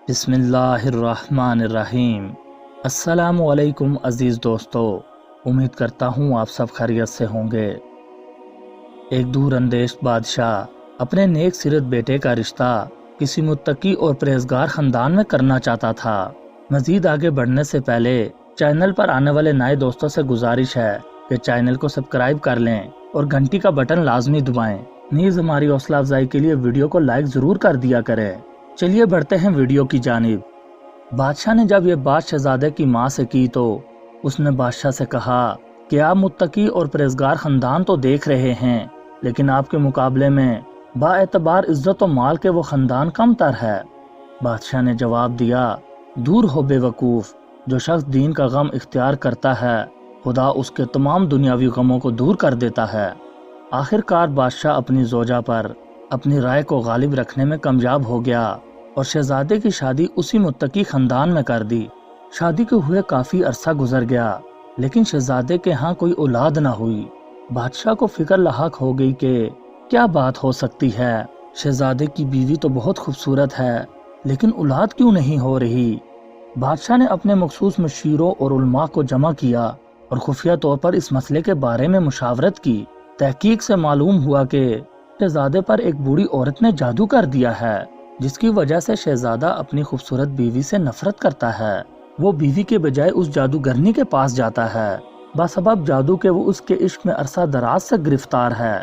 بسم اللہ الرحمن الرحیم۔ السلام علیکم عزیز دوستو، امید کرتا ہوں آپ سب خیریت سے ہوں گے۔ ایک دور اندیش بادشاہ اپنے نیک سیرت بیٹے کا رشتہ کسی متقی اور پرہیزگار خاندان میں کرنا چاہتا تھا۔ مزید آگے بڑھنے سے پہلے چینل پر آنے والے نئے دوستوں سے گزارش ہے کہ چینل کو سبسکرائب کر لیں اور گھنٹی کا بٹن لازمی دبائیں۔ نیز ہماری حوصلہ افزائی کے لیے ویڈیو کو لائک ضرور کر دیا کریں۔ چلیے بڑھتے ہیں ویڈیو کی جانب۔ بادشاہ نے جب یہ بات شہزادے کی ماں سے کی تو اس نے بادشاہ سے کہا کہ آپ متقی اور پرہیزگار خاندان تو دیکھ رہے ہیں، لیکن آپ کے مقابلے میں با اعتبار عزت و مال کے وہ خاندان کم تر ہے۔ بادشاہ نے جواب دیا، دور ہو بے وقوف، جو شخص دین کا غم اختیار کرتا ہے خدا اس کے تمام دنیاوی غموں کو دور کر دیتا ہے۔ آخر کار بادشاہ اپنی زوجہ پر اپنی رائے کو غالب رکھنے میں کامیاب ہو گیا اور شہزادے کی شادی اسی متقی خاندان میں کر دی۔ شادی کے ہوئے کافی عرصہ گزر گیا، لیکن شہزادے کے ہاں کوئی اولاد نہ ہوئی۔ بادشاہ کو فکر لاحق ہو گئی کہ کیا بات ہو سکتی ہے، شہزادے کی بیوی تو بہت خوبصورت ہے، لیکن اولاد کیوں نہیں ہو رہی۔ بادشاہ نے اپنے مخصوص مشیروں اور علماء کو جمع کیا اور خفیہ طور پر اس مسئلے کے بارے میں مشاورت کی۔ تحقیق سے معلوم ہوا کہ شہزادے پر ایک بوڑھی عورت نے جادو کر دیا ہے، جس کی وجہ سے شہزادہ اپنی خوبصورت بیوی سے نفرت کرتا ہے۔ وہ بیوی کے بجائے اس جادوگرنی کے پاس جاتا ہے، بسبب جادو کے وہ اس کے عشق میں عرصہ دراز سے گرفتار ہے۔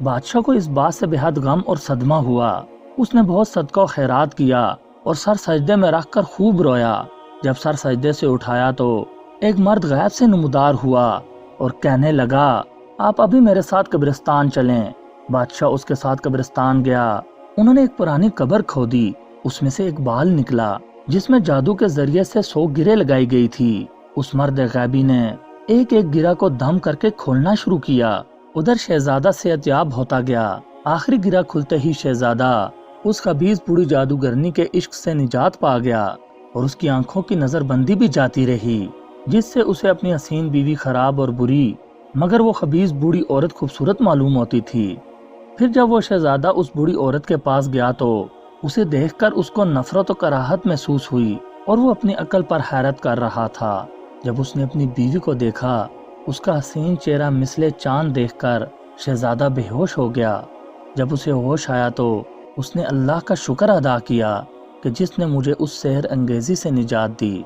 بادشاہ کو اس بات سے بے حد غم اور صدمہ ہوا۔ اس نے بہت صدقہ و خیرات کیا اور سر سجدے میں رکھ کر خوب رویا۔ جب سر سجدے سے اٹھایا تو ایک مرد غیب سے نمودار ہوا اور کہنے لگا، آپ ابھی میرے ساتھ قبرستان چلیں۔ بادشاہ اس کے ساتھ قبرستان گیا۔ انہوں نے ایک پرانی قبر کھودی، اس میں سے ایک بال نکلا جس میں جادو کے ذریعے سے 100 گرے لگائی گئی تھی۔ اس مرد غیبی نے ایک ایک گرہ کو دم کر کے کھولنا شروع کیا۔ ادھر شہزادہ صحت یاب ہوتا گیا۔ آخری گرہ کھلتے ہی شہزادہ اس خبیث بوڑھی جادوگرنی کے عشق سے نجات پا گیا اور اس کی آنکھوں کی نظر بندی بھی جاتی رہی، جس سے اسے اپنی حسین بیوی خراب اور بری مگر وہ خبیث بوڑھی عورت خوبصورت معلوم ہوتی تھی۔ پھر جب وہ شہزادہ اس بوڑھی عورت کے پاس گیا تو اسے دیکھ کر اس کو نفرت و کراہت محسوس ہوئی اور وہ اپنی عقل پر حیرت کر رہا تھا۔ جب اس نے اپنی بیوی کو دیکھا، اس کا حسین چہرہ مثل چاند دیکھ کر شہزادہ بے ہوش ہو گیا۔ جب اسے ہوش آیا تو اس نے اللہ کا شکر ادا کیا کہ جس نے مجھے اس سحر انگیزی سے نجات دی۔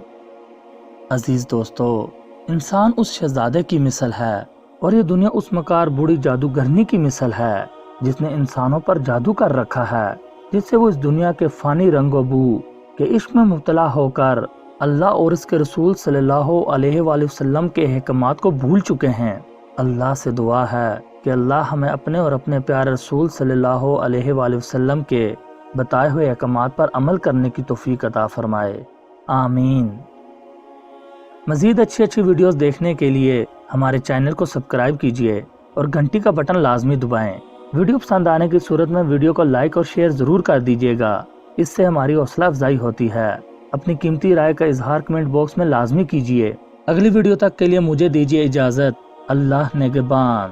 عزیز دوستو، انسان اس شہزادے کی مثل ہے اور یہ دنیا اس مکار بوڑھی جادوگرنی کی مثل ہے جس نے انسانوں پر جادو کر رکھا ہے، جس سے وہ اس دنیا کے فانی رنگ و بو کے عشق میں مبتلا ہو کر اللہ اور اس کے رسول صلی اللہ علیہ وآلہ وسلم کے احکامات کو بھول چکے ہیں۔ اللہ سے دعا ہے کہ اللہ ہمیں اپنے اور اپنے پیارے رسول صلی اللہ علیہ وآلہ وسلم کے بتائے ہوئے احکامات پر عمل کرنے کی توفیق عطا فرمائے، آمین۔ مزید اچھی ویڈیوز دیکھنے کے لیے ہمارے چینل کو سبسکرائب کیجیے اور گھنٹی کا بٹن لازمی دبائیں۔ ویڈیو پسند آنے کی صورت میں ویڈیو کو لائک اور شیئر ضرور کر دیجیے گا، اس سے ہماری حوصلہ افزائی ہوتی ہے۔ اپنی قیمتی رائے کا اظہار کمنٹ باکس میں لازمی کیجیے۔ اگلی ویڈیو تک کے لیے مجھے دیجیے اجازت۔ اللہ نگہبان۔